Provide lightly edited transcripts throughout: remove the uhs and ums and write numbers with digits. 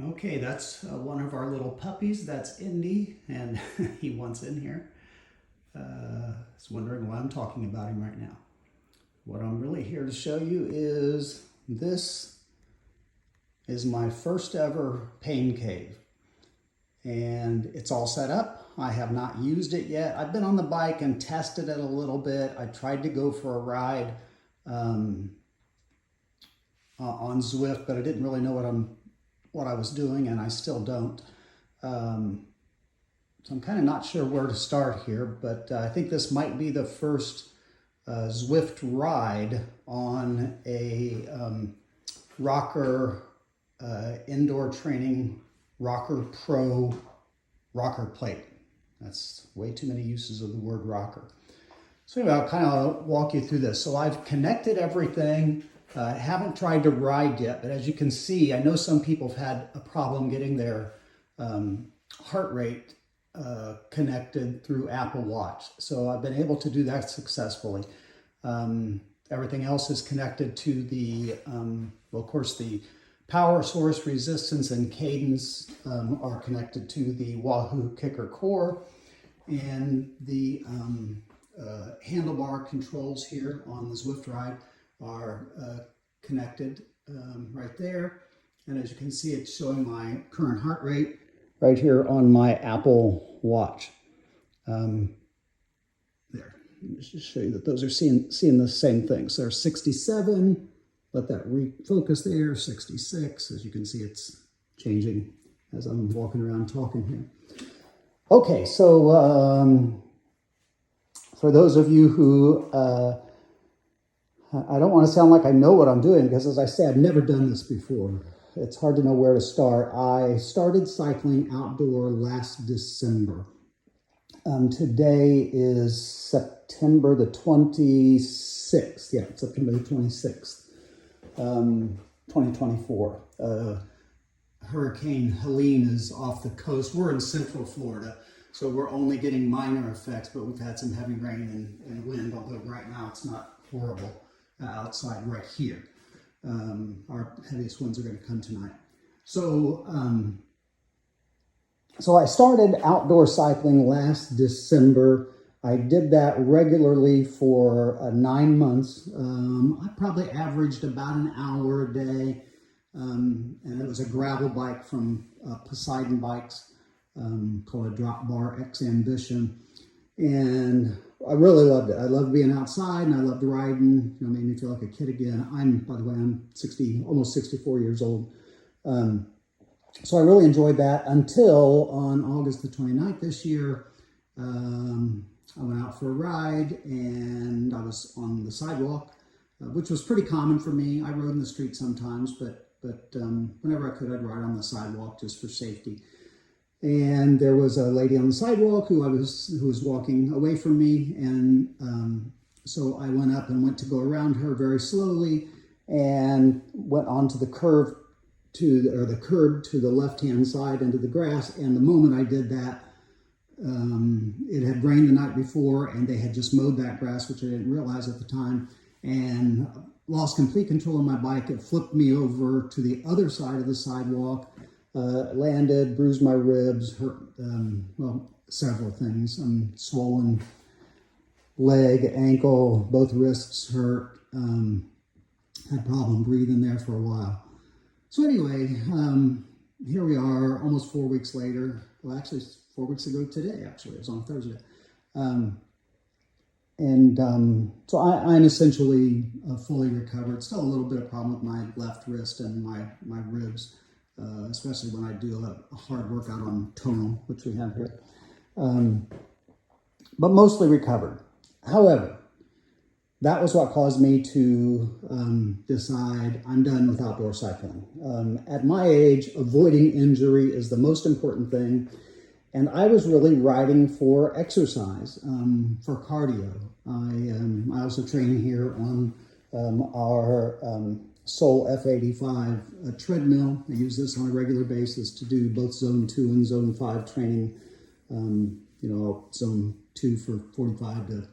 Okay, that's one of our little puppies. That's Indy, and he wants in here. He's wondering why I'm talking about him right now. What I'm really here to show you is this is my first ever pain cave. And it's all set up. I have not used it yet. I've been on the bike and tested it a little bit. I tried to go for a ride on Zwift, but I didn't really know what I was doing, and I still don't. So I'm kind of not sure where to start here, but I think this might be the first Zwift ride on a Rockr indoor training Rockr Pro rocker plate. That's way too many uses of the word rocker. So anyway, I'll kind of walk you through this. So I've connected everything. I haven't tried to ride yet, but as you can see, I know some people have had a problem getting their heart rate connected through Apple Watch. So I've been able to do that successfully. Everything else is connected to the, well, of course, the power source, resistance, and cadence are connected to the Wahoo Kickr Core, and the handlebar controls here on the Zwift Ride are connected right there. And as you can see, it's showing my current heart rate right here on my Apple Watch. There, let me just show you that those are seeing the same thing. So there's 67. Let that refocus there, 66. As you can see, it's changing as I'm walking around talking here. Okay, so for those of you who, I don't want to sound like I know what I'm doing, because as I say, I've never done this before. It's hard to know where to start. I started cycling outdoor last December. Today is September the 26th. Yeah, September the 26th. 2024. Hurricane Helene is off the coast. We're in Central Florida, so we're only getting minor effects, but we've had some heavy rain and wind, although right now it's not horrible outside right here. Our heaviest winds are going to come tonight. So, so I started outdoor cycling last December. I did that regularly for 9 months. I probably averaged about an hour a day, and it was a gravel bike from Poseidon Bikes called a Drop Bar X Ambition, and I really loved it. I loved being outside, and I loved riding. It made me feel like a kid again. By the way, I'm almost 64 years old. So I really enjoyed that until on August the 29th this year. I went out for a ride, and I was on the sidewalk, which was pretty common for me. I rode in the street sometimes, but whenever I could, I'd ride on the sidewalk just for safety. And there was a lady on the sidewalk who was walking away from me, and so I went up and went to go around her very slowly, and went onto the curb to the left-hand side into the grass. And the moment I did that, it had rained the night before, and they had just mowed that grass, which I didn't realize at the time, and lost complete control of my bike. It flipped me over to the other side of the sidewalk, landed, bruised my ribs, hurt, well, several things. Swollen leg, ankle, both wrists hurt, had problem breathing there for a while. So anyway, here we are almost 4 weeks later. Well, actually, 4 weeks ago today, actually. It was on Thursday. So I'm essentially fully recovered. Still a little bit of problem with my left wrist and my ribs, especially when I do a hard workout on tonal, which we have here. But mostly recovered. However, that was what caused me to decide I'm done with outdoor cycling. At my age, avoiding injury is the most important thing. And I was really riding for exercise, for cardio. I also train here on our Soul F85 treadmill. I use this on a regular basis to do both Zone 2 and Zone 5 training. Zone 2 for 45 to,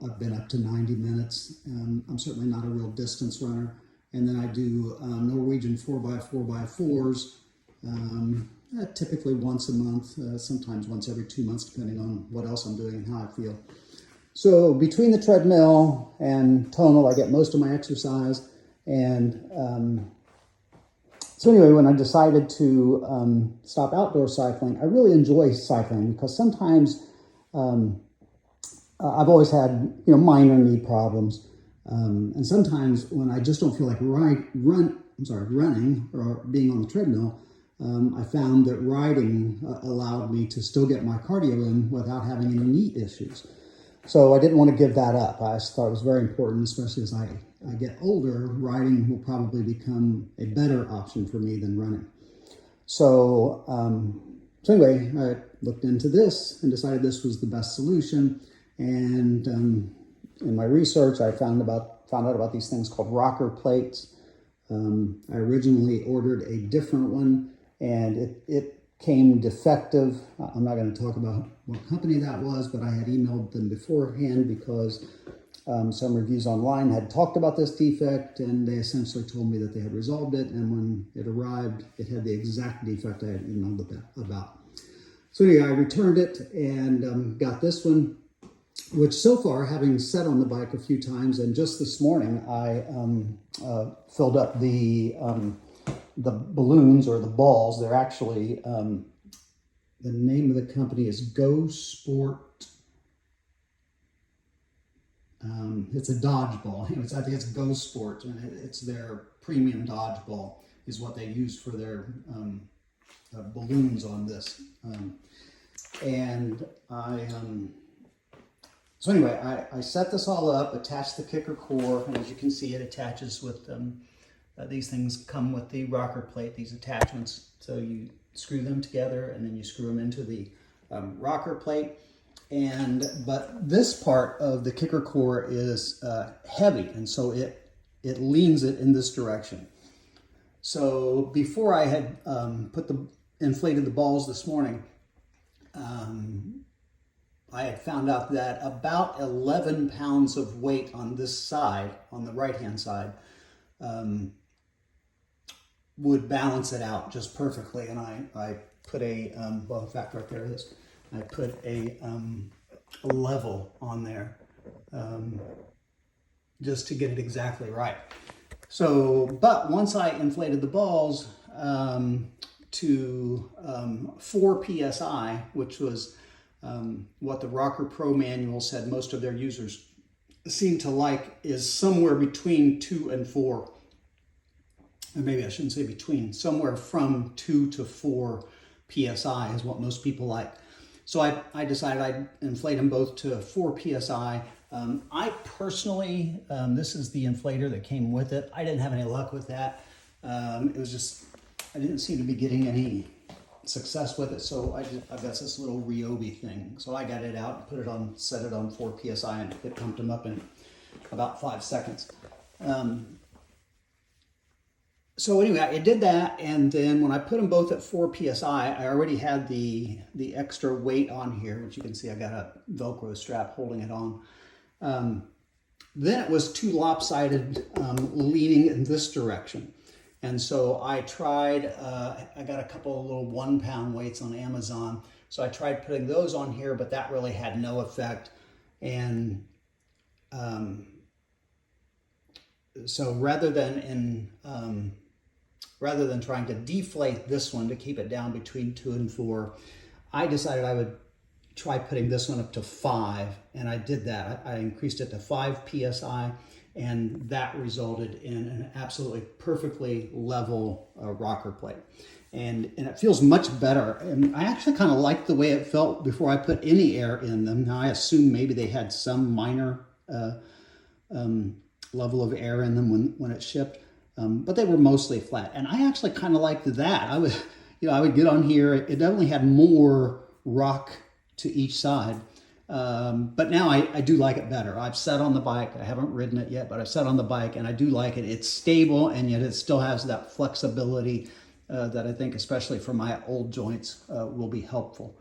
I've been up to 90 minutes. I'm certainly not a real distance runner. And then I do Norwegian 4x4x4s typically once a month, sometimes once every 2 months, depending on what else I'm doing and how I feel. So between the treadmill and tonal, I get most of my exercise. And so anyway, when I decided to stop outdoor cycling, I really enjoy cycling because sometimes I've always had minor knee problems, and sometimes when I just don't feel like running or being on the treadmill, I found that riding allowed me to still get my cardio in without having any knee issues. So I didn't want to give that up. I thought it was very important, especially as I get older. Riding will probably become a better option for me than running. So anyway, I looked into this and decided this was the best solution. And in my research, I found out about these things called Rockr plates. I originally ordered a different one, and it came defective. I'm not going to talk about what company that was, but I had emailed them beforehand because some reviews online had talked about this defect, and they essentially told me that they had resolved it, and when it arrived, it had the exact defect I had emailed about. So anyway, I returned it and got this one, which so far, having sat on the bike a few times, and just this morning, I filled up the balloons or the balls. They're actually, the name of the company is Go Sport. It's a dodgeball. I think it's Go Sport, and it's their premium dodgeball is what they use for their balloons on this. So anyway, I set this all up, attached the Kickr Core, and as you can see, it attaches with these things come with the Rockr plate, these attachments. So you screw them together, and then you screw them into the Rockr plate. But this part of the Kickr Core is heavy, and so it leans it in this direction. So before I had inflated the balls this morning, I had found out that about 11 pounds of weight on this side, on the right-hand side, would balance it out just perfectly. And I put well, in fact, right there it is. I put a level on there just to get it exactly right. So, but once I inflated the balls to 4 PSI, which was what the Rockr Pro manual said most of their users seem to like, is somewhere between 2 and 4. And maybe I shouldn't say between, somewhere from 2 to 4 PSI is what most people like. So I decided I'd inflate them both to 4 PSI. I personally, this is the inflator that came with it. I didn't have any luck with that. It was just, I didn't seem to be getting any success with it. So I've got this little Ryobi thing. So I got it out and put it on, set it on 4 PSI, and it pumped them up in about 5 seconds. So anyway, I did that, and then when I put them both at 4 PSI, I already had the extra weight on here, which you can see I got a Velcro strap holding it on. Then it was too lopsided, leaning in this direction. And so I tried, I got a couple of little 1-pound weights on Amazon. So I tried putting those on here, but that really had no effect. And so rather than trying to deflate this one to keep it down between 2 and 4, I decided I would try putting this one up to 5, and I did that. I increased it to 5 PSI, and that resulted in an absolutely perfectly level Rockr plate. And it feels much better. And I actually kind of liked the way it felt before I put any air in them. Now I assume maybe they had some minor level of air in them when it shipped. But they were mostly flat, and I actually kind of liked that. I would get on here. It definitely had more rock to each side, but now I do like it better. I've sat on the bike. I haven't ridden it yet, but I've sat on the bike, and I do like it. It's stable, and yet it still has that flexibility that I think, especially for my old joints, will be helpful.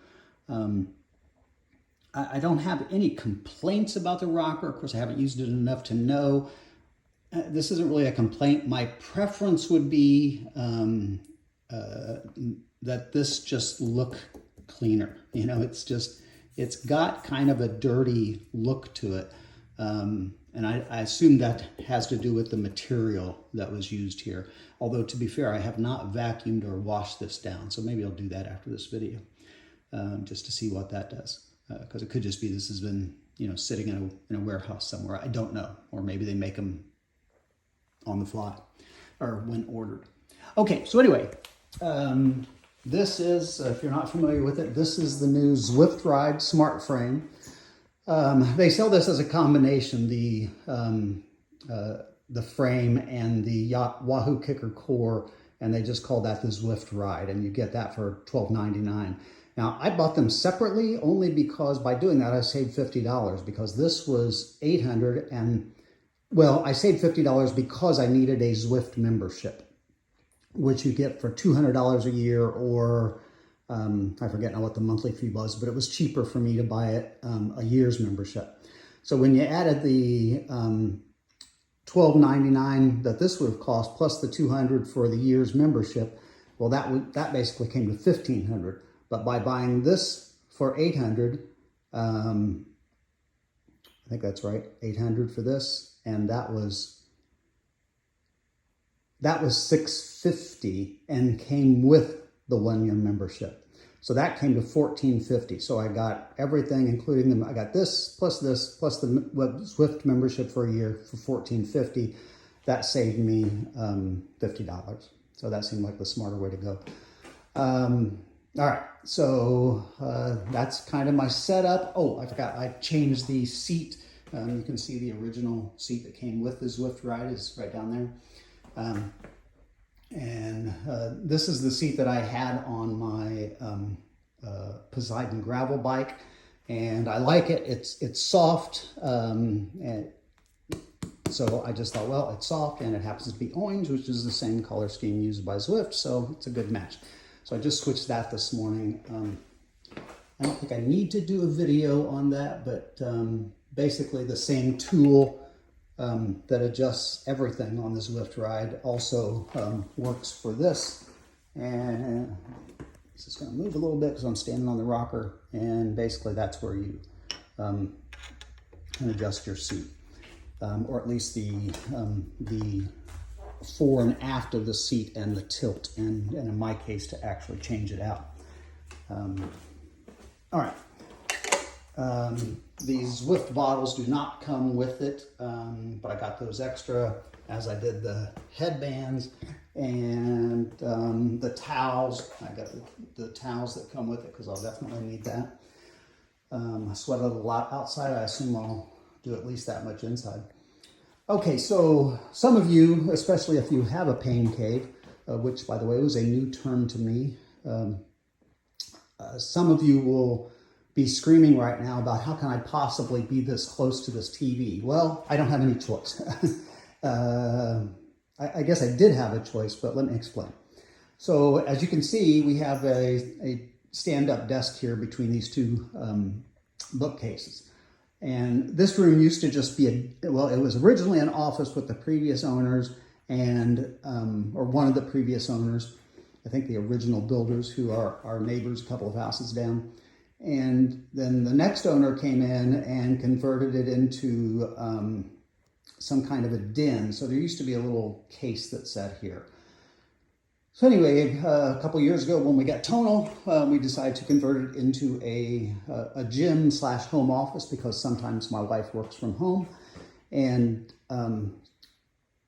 I don't have any complaints about the Rockr. Of course, I haven't used it enough to know. This isn't really a complaint. My preference would be that this just look cleaner. You know, it's got kind of a dirty look to it. And I assume that has to do with the material that was used here. Although, to be fair, I have not vacuumed or washed this down. So maybe I'll do that after this video, just to see what that does. Because it could just be this has been, you know, sitting in a warehouse somewhere. I don't know. Or maybe they make them on the fly or when ordered. Okay, so anyway, this is, if you're not familiar with it, this is the new Zwift Ride Smart Frame. They sell this as a combination, the frame and the Wahoo Kickr Core, and they just call that the Zwift Ride, and you get that for $12.99. Now, I bought them separately only because by doing that, I saved $50 because this was $800, and well, I saved $50 because I needed a Zwift membership, which you get for $200 a year, or I forget now what the monthly fee was, but it was cheaper for me to buy it a year's membership. So when you added the $12.99 that this would have cost plus the $200 for the year's membership, well, that basically came to $1,500. But by buying this for $800, I think that's right, $800 for this, and that was $650 and came with the 1 year membership. So that came to $1,450. So I got everything, including them. I got this plus the Zwift membership for a year for $1,450. That saved me $50. So that seemed like the smarter way to go. All right, so that's kind of my setup. Oh, I forgot, I changed the seat. You can see the original seat that came with the Zwift Ride is right down there. This is the seat that I had on my Poseidon gravel bike, and I like it. It's soft, and so I just thought, well, it's soft, and it happens to be orange, which is the same color scheme used by Zwift, so it's a good match. So I just switched that this morning. I don't think I need to do a video on that, but basically the same tool that adjusts everything on the Zwift Ride also works for this. And this is going to move a little bit because I'm standing on the rocker, and basically that's where you can adjust your seat, or at least the fore and aft of the seat and the tilt, and in my case to actually change it out. All right. These Zwift bottles do not come with it, but I got those extra, as I did the headbands and the towels. I got the towels that come with it because I'll definitely need that. I sweated a lot outside. I assume I'll do at least that much inside. Okay, so some of you, especially if you have a pain cave, which by the way was a new term to me, some of you will be screaming right now about how can I possibly be this close to this TV? Well, I don't have any choice. I guess I did have a choice, but let me explain. So as you can see, we have a stand-up desk here between these two bookcases. And this room used to just be well, it was originally an office with the previous owners and, or one of the previous owners, I think the original builders who are our neighbors a couple of houses down. And then the next owner came in and converted it into some kind of a den. So there used to be a little case that sat here. So anyway, a couple of years ago when we got tonal, we decided to convert it into a gym / home office because sometimes my wife works from home. And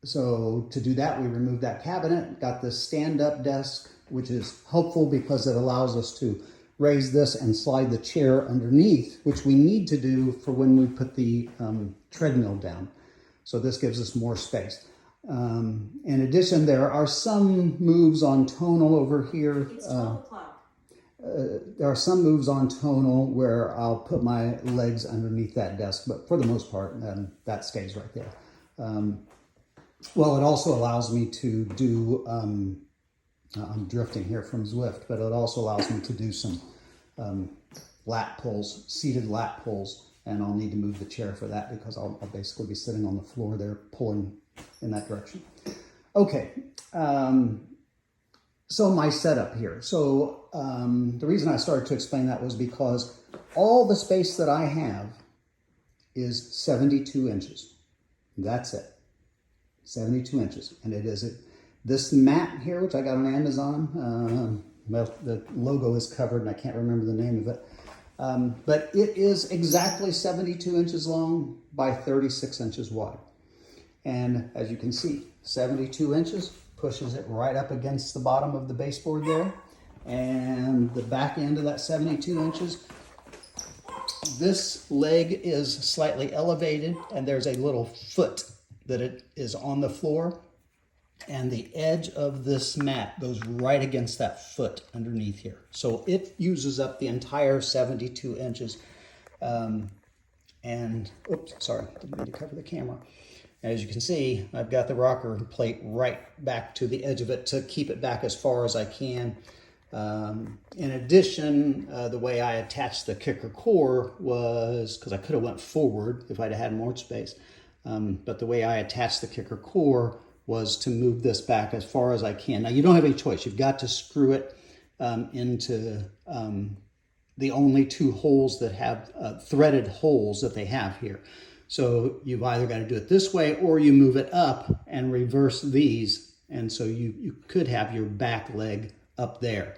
so to do that, we removed that cabinet, got this stand-up desk, which is helpful because it allows us to raise this and slide the chair underneath, which we need to do for when we put the treadmill down. So this gives us more space. In addition, there are some moves on tonal over here. It's 12 o'clock. There are some moves on tonal where I'll put my legs underneath that desk, but for the most part, that stays right there. Well, it also allows me to do, I'm drifting here from Zwift, but it also allows me to do some lat pulls, seated lat pulls, and I'll need to move the chair for that because I'll basically be sitting on the floor there pulling in that direction. Okay, So my setup here. So the reason I started to explain that was because all the space that I have is 72 inches. That's it. 72 inches. And it is this mat here, which I got on Amazon. Well, the logo is covered and I can't remember the name of it. But it is exactly 72 inches long by 36 inches wide. And as you can see, 72 inches pushes it right up against the bottom of the baseboard there. And the back end of that 72 inches, this leg is slightly elevated and there's a little foot that it is on the floor. And the edge of this mat goes right against that foot underneath here. So it uses up the entire 72 inches. Oops, sorry, didn't mean to cover the camera. As you can see, I've got the rocker plate right back to the edge of it to keep it back as far as I can. In addition, the way I attached the Kickr Core was, because I could have went forward if I'd had more space, but the way I attached the Kickr Core was to move this back as far as I can. Now, you don't have any choice. You've got to screw it into the only two holes that have threaded holes that they have here. So you've either got to do it this way or you move it up and reverse these. And so you could have your back leg up there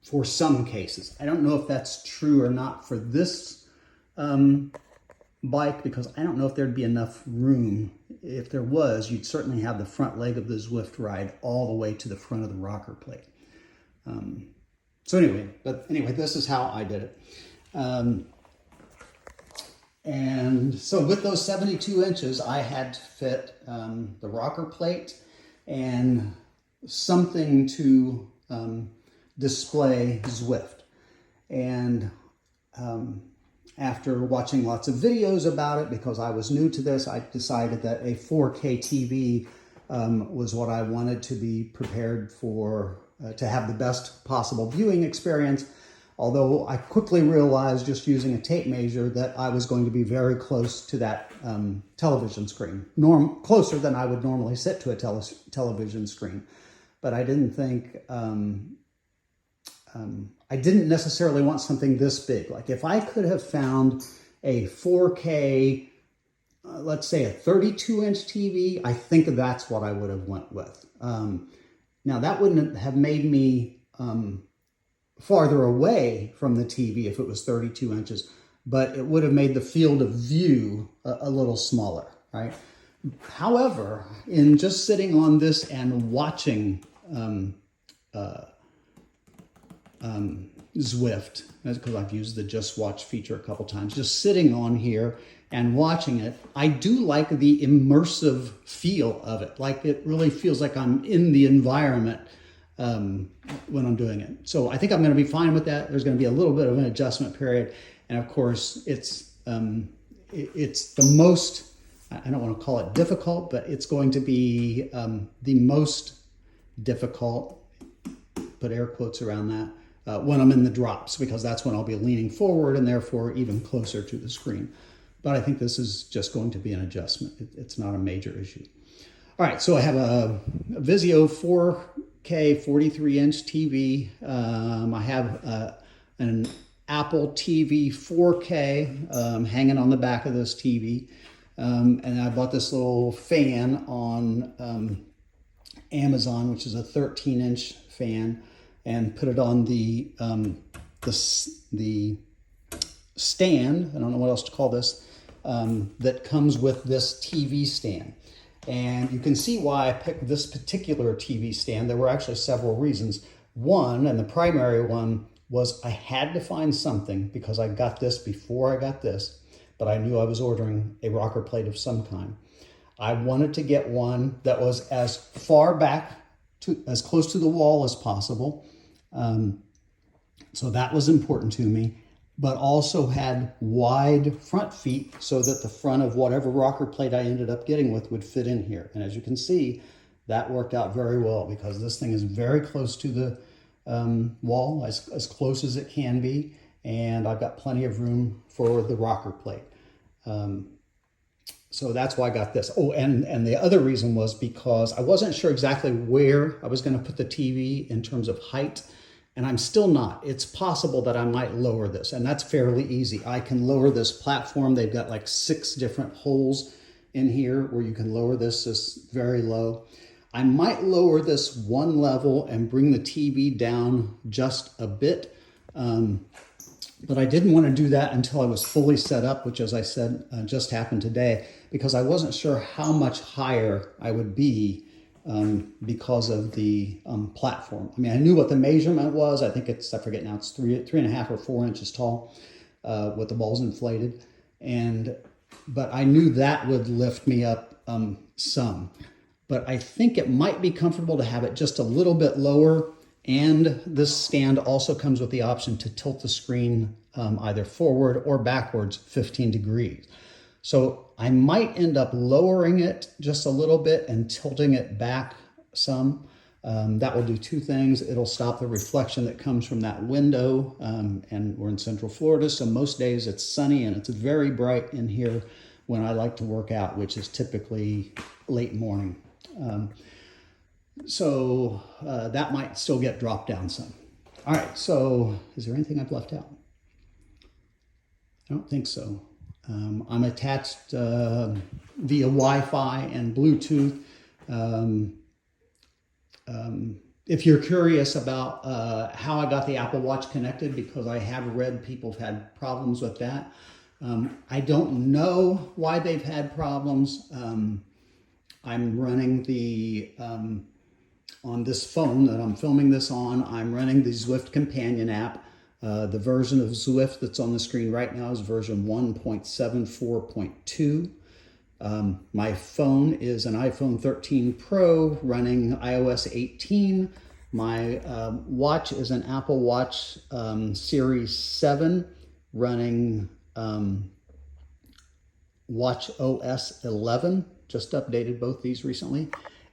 for some cases. I don't know if that's true or not for this bike, because I don't know if there'd be enough room. If there was, you'd certainly have the front leg of the Zwift Ride all the way to the front of the rocker plate. So anyway, this is how I did it. And so with those 72 inches, I had to fit the rocker plate and something to display Zwift. And after watching lots of videos about it, because I was new to this, I decided that a 4K TV was what I wanted to be prepared for, to have the best possible viewing experience. Although I quickly realized, just using a tape measure, that I was going to be very close to that television screen, closer than I would normally sit to a television screen. But I didn't think, I didn't necessarily want something this big. Like if I could have found a 4K, let's say a 32-inch TV, I think that's what I would have went with. Now that wouldn't have made me farther away from the TV if it was 32 inches, but it would have made the field of view a little smaller, right? However, in just sitting on this and watching Zwift, because I've used the Just Watch feature a couple times, just sitting on here and watching it, I do like the immersive feel of it. Like it really feels like I'm in the environment when I'm doing it. So I think I'm going to be fine with that. There's going to be a little bit of an adjustment period. And of course, it's the most, I don't want to call it difficult, but it's going to be the most difficult, put air quotes around that, when I'm in the drops, because that's when I'll be leaning forward and therefore even closer to the screen. But I think this is just going to be an adjustment. It's not a major issue. All right, so I have a Vizio 4K 43-inch TV. I have an AppleTV 4K hanging on the back of this TV. And I bought this little fan on Amazon, which is a 13-inch fan, and put it on the stand, I don't know what else to call this, that comes with this TV stand. And you can see why I picked this particular TV stand. There were actually several reasons. One, and the primary one, was I had to find something, because I got this before I got this, but I knew I was ordering a rocker plate of some kind. I wanted to get one that was as far back, as close to the wall as possible. So that was important to me, but also had wide front feet so that the front of whatever rocker plate I ended up getting with would fit in here. And as you can see, that worked out very well, because this thing is very close to the wall, as close as it can be. And I've got plenty of room for the rocker plate. So that's why I got this. Oh, and the other reason was because I wasn't sure exactly where I was going to put the TV in terms of height, and I'm still not. It's possible that I might lower this, and that's fairly easy. I can lower this platform. They've got like 6 different holes in here where you can lower this very low. I might lower this one level and bring the TV down just a bit. But I didn't want to do that until I was fully set up, which, as I said, just happened today, because I wasn't sure how much higher I would be because of the platform. I mean, I knew what the measurement was. I think it's, I forget now, it's 3.5 or 4 inches tall with the balls inflated. But I knew that would lift me up some. But I think it might be comfortable to have it just a little bit lower. And this stand also comes with the option to tilt the screen either forward or backwards 15 degrees. So I might end up lowering it just a little bit and tilting it back some. That will do 2 things. It'll stop the reflection that comes from that window. And we're in Central Florida, so most days it's sunny and it's very bright in here when I like to work out, which is typically late morning. So that might still get dropped down some. All right, so is there anything I've left out? I don't think so. I'm attached via Wi-Fi and Bluetooth. If you're curious about how I got the Apple Watch connected, because I have read people have had problems with that. I don't know why they've had problems. I'm running the... on this phone that I'm filming this on, I'm running the Zwift Companion app. The version of Zwift that's on the screen right now is version 1.74.2. My phone is an iPhone 13 Pro running iOS 18. My watch is an Apple Watch Series 7 running Watch OS 11. Just updated both these recently.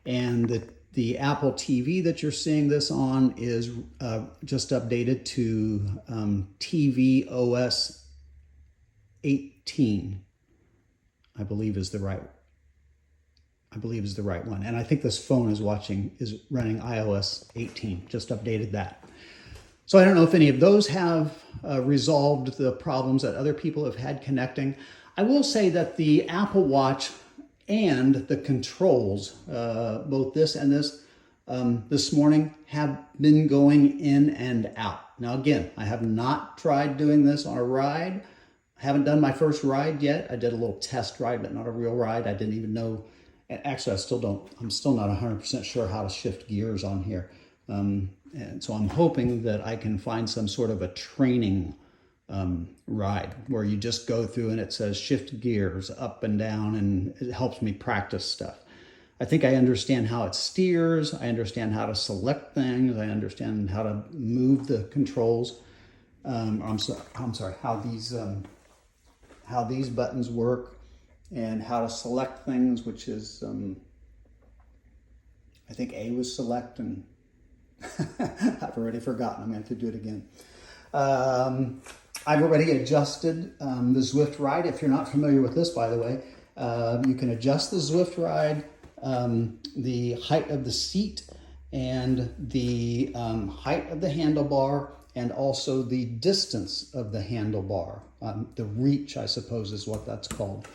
And the Apple TV that you're seeing this on is just updated to TV OS 18, I believe is the right one. And I think this phone is running iOS 18, just updated that. So I don't know if any of those have resolved the problems that other people have had connecting. I will say that the Apple Watch and the controls, both this and this morning, have been going in and out. Now again, I have not tried doing this on a ride. I haven't done my first ride yet. I did a little test ride, but not a real ride. I didn't even know, and actually I'm still not 100% sure how to shift gears on here. And so I'm hoping that I can find some sort of a training ride where you just go through and it says shift gears up and down, and it helps me practice stuff. I think I understand how it steers. I understand how to select things. I understand how to move the controls. I'm sorry, how these buttons work and how to select things, which is, I think A was select, and I've already forgotten. I'm going to have to do it again. I've already adjusted the Zwift Ride. If you're not familiar with this, by the way, you can adjust the Zwift Ride, the height of the seat, and the height of the handlebar, and also the distance of the handlebar. The reach, I suppose, is what that's called.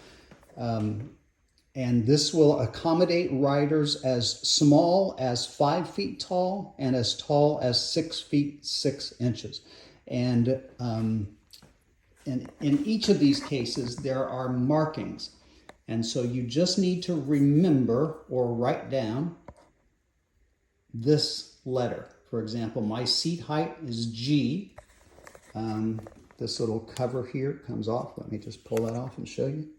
And this will accommodate riders as small as 5 feet tall and as tall as 6 feet 6 inches. And in each of these cases, there are markings. And so you just need to remember or write down this letter. For example, my seat height is G. This little cover here comes off. Let me just pull that off and show you.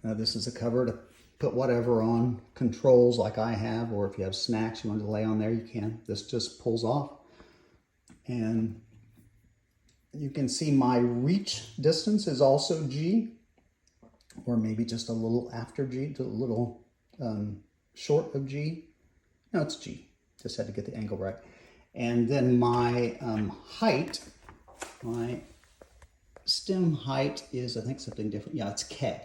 This is a cover to put whatever on, controls like I have, or if you have snacks you want to lay on there, you can. This just pulls off. And you can see my reach distance is also G, or maybe just a little after G, a little short of G. No, it's G. Just had to get the angle right. And then my height, my stem height is, I think, something different. Yeah, it's K.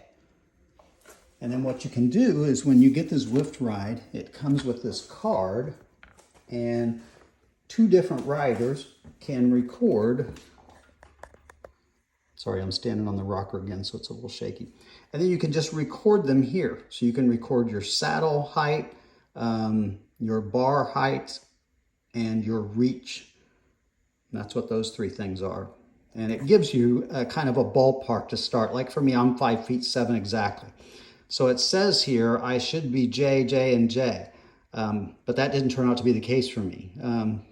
And then what you can do is when you get the Zwift Ride, it comes with this card, and 2 different riders can record. Sorry, I'm standing on the rocker again, so it's a little shaky. And then you can just record them here. So you can record your saddle height, your bar height, and your reach. And that's what those 3 things are. And it gives you a kind of a ballpark to start. Like for me, I'm 5'7" exactly. So it says here I should be J, J, and J. But that didn't turn out to be the case for me.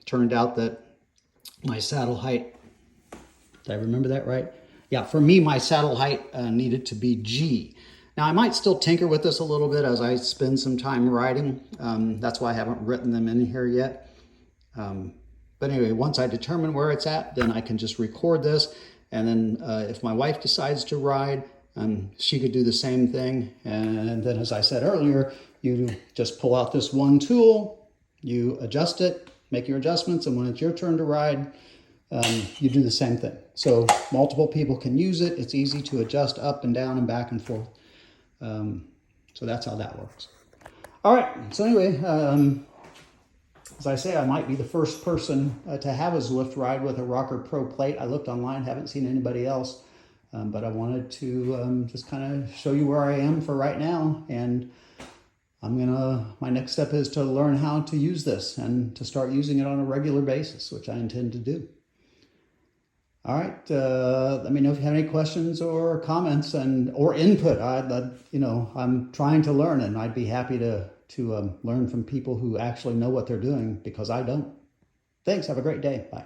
Turned out that my saddle height, did I remember that right? Yeah, for me, my saddle height needed to be G. Now, I might still tinker with this a little bit as I spend some time riding. That's why I haven't written them in here yet. But anyway, once I determine where it's at, then I can just record this. And then if my wife decides to ride, she could do the same thing. And then, as I said earlier, you just pull out this one tool, you adjust it, make your adjustments, and when it's your turn to ride, you do the same thing. So multiple people can use it. It's easy to adjust up and down and back and forth. So that's how that works. All right, so anyway, as I say, I might be the first person to have a Zwift Ride with a Rockr Pro plate. I looked online, haven't seen anybody else, but I wanted to just kind of show you where I am for right now. And my next step is to learn how to use this and to start using it on a regular basis, which I intend to do. All right, let me know if you have any questions or comments or input. I'm trying to learn, and I'd be happy to learn from people who actually know what they're doing, because I don't. Thanks, have a great day, bye.